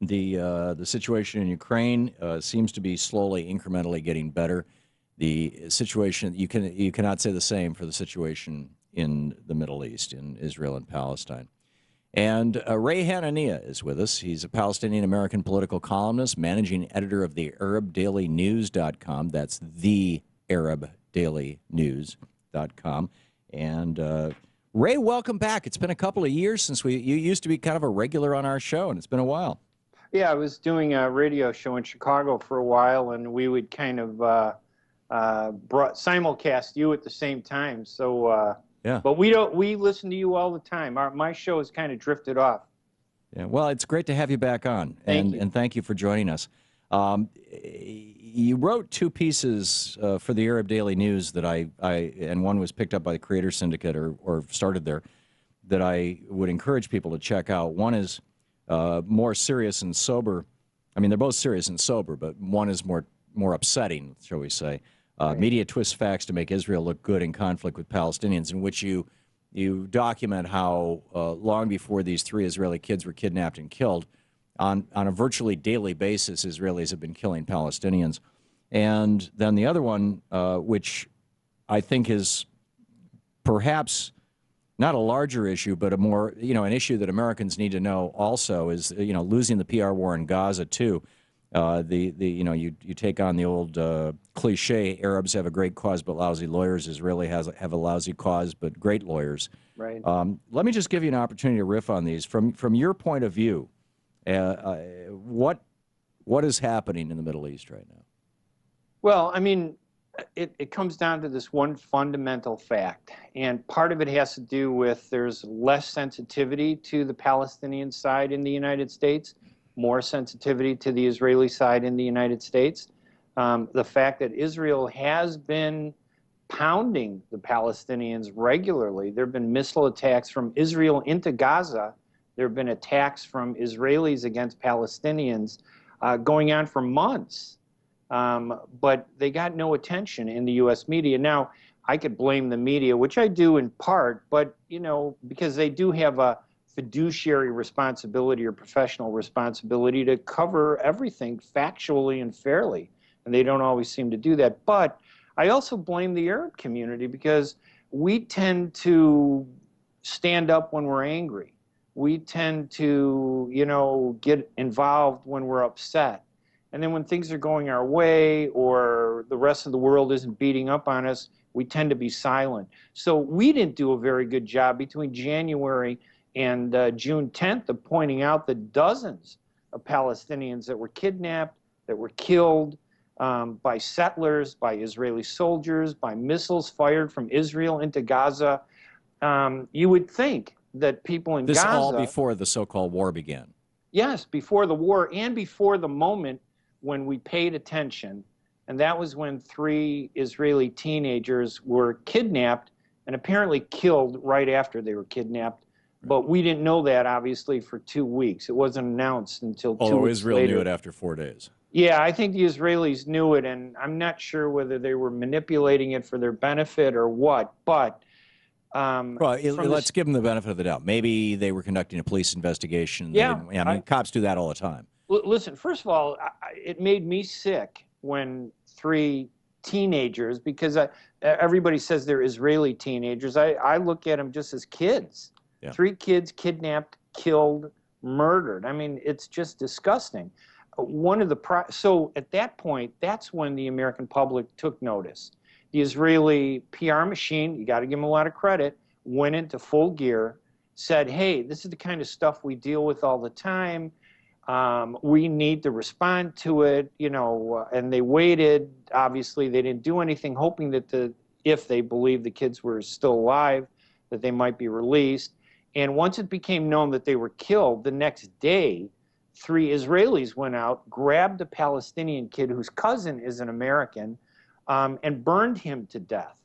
The situation in Ukraine seems to be slowly, incrementally getting better. The situation you cannot say the same for the situation in the Middle East, in Israel and Palestine. And Ray Hanania is with us. He's a Palestinian-American political columnist, managing editor of the ArabDailyNews.com. That's the ArabDailyNews.com. And Ray, welcome back. It's been a couple of years since you used to be kind of a regular on our show, and it's been a while. Yeah, I was doing a radio show in Chicago for a while, and we would kind of simulcast you at the same time. So, yeah. But we listen to you all the time. My show has kind of drifted off. Yeah. Well, it's great to have you back on, and thank you for joining us. You wrote two pieces for the Arab Daily News that and one was picked up by the Creator Syndicate or started there, that I would encourage people to check out. One is more serious and sober. I mean, they're both serious and sober, but one is more upsetting, shall we say. Right. Media twists facts to make Israel look good in conflict with Palestinians, in which you document how long before these 3 Israeli kids were kidnapped and killed, on a virtually daily basis, Israelis have been killing Palestinians. And then the other one, which I think is perhaps not a larger issue, but a more, an issue that Americans need to know also is, losing the PR war in Gaza too. You take on the old cliche, Arabs have a great cause but lousy lawyers. Israeli have a lousy cause but great lawyers. Right. Let me just give you an opportunity to riff on these. From your point of view, what is happening in the Middle East right now? Well, I mean, it comes down to this one fundamental fact, and part of it has to do with there's less sensitivity to the Palestinian side in the United States, more sensitivity to the Israeli side in the United States. The fact that Israel has been pounding the Palestinians regularly. There have been missile attacks from Israel into Gaza. There have been attacks from Israelis against Palestinians going on for months. But they got no attention in the U.S. media. Now, I could blame the media, which I do in part, but, because they do have a fiduciary responsibility or professional responsibility to cover everything factually and fairly, and they don't always seem to do that. But I also blame the Arab community because we tend to stand up when we're angry. We tend to, get involved when we're upset. And then when things are going our way or the rest of the world isn't beating up on us, we tend to be silent. So we didn't do a very good job between January and June 10th of pointing out the dozens of Palestinians that were kidnapped, that were killed by settlers, by Israeli soldiers, by missiles fired from Israel into Gaza. You would think that people in Gaza... This all before the so-called war began. Yes, before the war and before the moment when we paid attention, and that was when 3 Israeli teenagers were kidnapped and apparently killed right after they were kidnapped. But we didn't know that, obviously, for 2 weeks. It wasn't announced until 2 weeks later. Israel knew it after 4 days. Yeah, I think the Israelis knew it, and I'm not sure whether they were manipulating it for their benefit or what, but... well, let's give them the benefit of the doubt. Maybe they were conducting a police investigation. Yeah. I mean, cops do that all the time. Listen, first of all, it made me sick when 3 teenagers, because everybody says they're Israeli teenagers. I look at them just as kids. Yeah. 3 kids kidnapped, killed, murdered. I mean, it's just disgusting. So at that point, that's when the American public took notice. The Israeli PR machine, you got to give them a lot of credit, went into full gear, said, hey, this is the kind of stuff we deal with all the time. We need to respond to it, and they waited. Obviously, they didn't do anything, hoping that if they believed the kids were still alive, that they might be released. And once it became known that they were killed, the next day, 3 Israelis went out, grabbed a Palestinian kid whose cousin is an American, and burned him to death.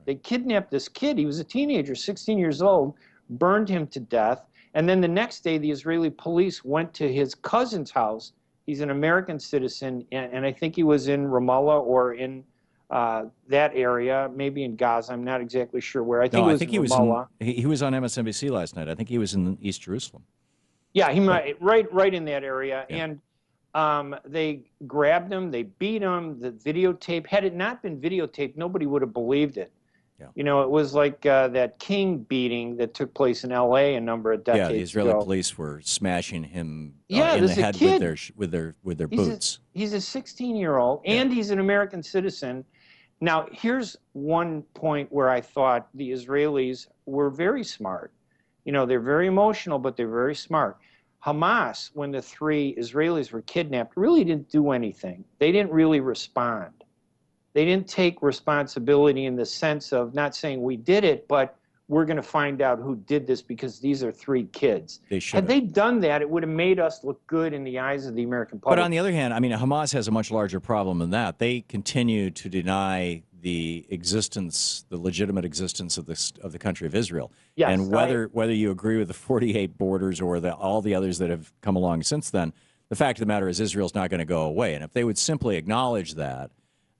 They kidnapped this kid. He was a teenager, 16 years old, burned him to death. And then the next day, the Israeli police went to his cousin's house. He's an American citizen, and I think he was in Ramallah or in that area, maybe in Gaza. I'm not exactly sure where. I think he was in Ramallah. He was on MSNBC last night. I think he was in East Jerusalem. Yeah, he But, might right in that area, yeah. and they grabbed him, they beat him. The videotape, had it not been videotaped, nobody would have believed it. Yeah. You know, it was like that King beating that took place in L.A. a number of Yeah, the decades Israeli ago. police were smashing him Yeah, in the there's a head with kid. their He's boots. he's a 16-year-old, Yeah. and he's an American citizen. Now, here's one point where I thought the Israelis were very smart. You know, they're very emotional, but they're very smart. Hamas, when the three Israelis were kidnapped, really didn't do anything. They didn't really respond. They didn't take responsibility in the sense of not saying we did it, but we're going to find out who did this because these are three kids. They should Had have. they done that, it would have made us look good in the eyes of the American But public. on the other hand, I mean, Hamas has a much larger problem than that. They continue to deny the existence, the legitimate existence of the country of Israel. Yes, And whether you agree with the 48 borders or all the others that have come along since then, the fact of the matter is Israel's not going to go away. And if they would simply acknowledge that,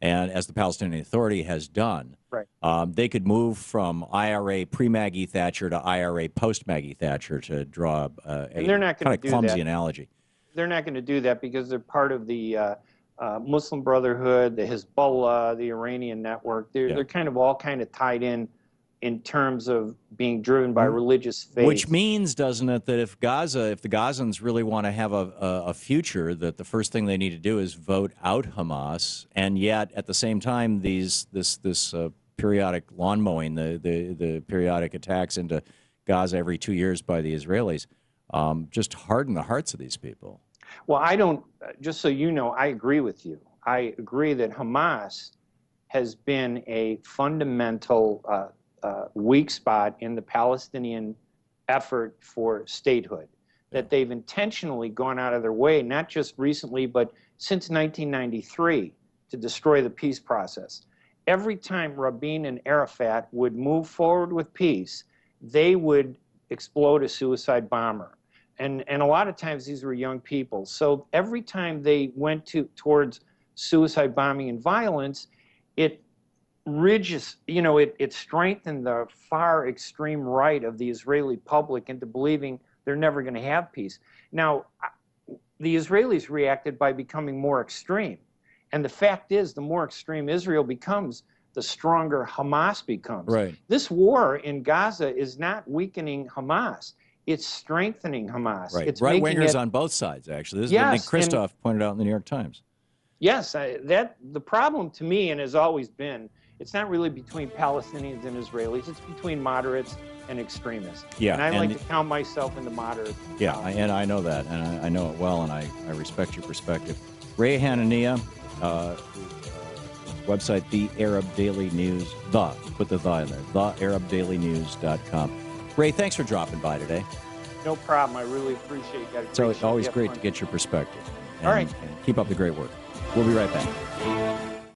and as the Palestinian Authority has done, right. They could move from IRA pre-Maggie Thatcher to IRA post-Maggie Thatcher, to draw a kind of clumsy analogy. They're not going to do that because they're part of the Muslim Brotherhood, the Hezbollah, the Iranian network. They're kind of all kind of tied in terms of being driven by religious faith. Which means, doesn't it, that if the Gazans really want to have a future, that the first thing they need to do is vote out Hamas, and yet at the same time, this periodic lawn mowing, the periodic attacks into Gaza every 2 years by the Israelis, just harden the hearts of these people. Well, I don't, just so you know, I agree with you. I agree that Hamas has been a fundamental weak spot in the Palestinian effort for statehood, that they've intentionally gone out of their way, not just recently, but since 1993, to destroy the peace process. Every time Rabin and Arafat would move forward with peace, they would explode a suicide bomber. And a lot of times these were young people. So every time they went towards suicide bombing and violence, it it strengthened the far extreme right of the Israeli public into believing they're never going to have peace. Now, the Israelis reacted by becoming more extreme. And the fact is, the more extreme Israel becomes, the stronger Hamas becomes. Right. This war in Gaza is not weakening Hamas. It's strengthening Hamas. Right. It's right-wingers on both sides, actually. This is what Nick Kristof pointed out in the New York Times. Yes, the problem to me, and has always been, it's not really between Palestinians and Israelis. It's between moderates and extremists. Yeah, and I like to count myself in the moderate. Yeah, and I know that, and I know it well, and I respect your perspective. Ray Hanania, website, The Arab Daily News, put the in there, thearabdailynews.com. Ray, thanks for dropping by today. No problem. I really appreciate it. It's always great to get your perspective. All right. And keep up the great work. We'll be right back.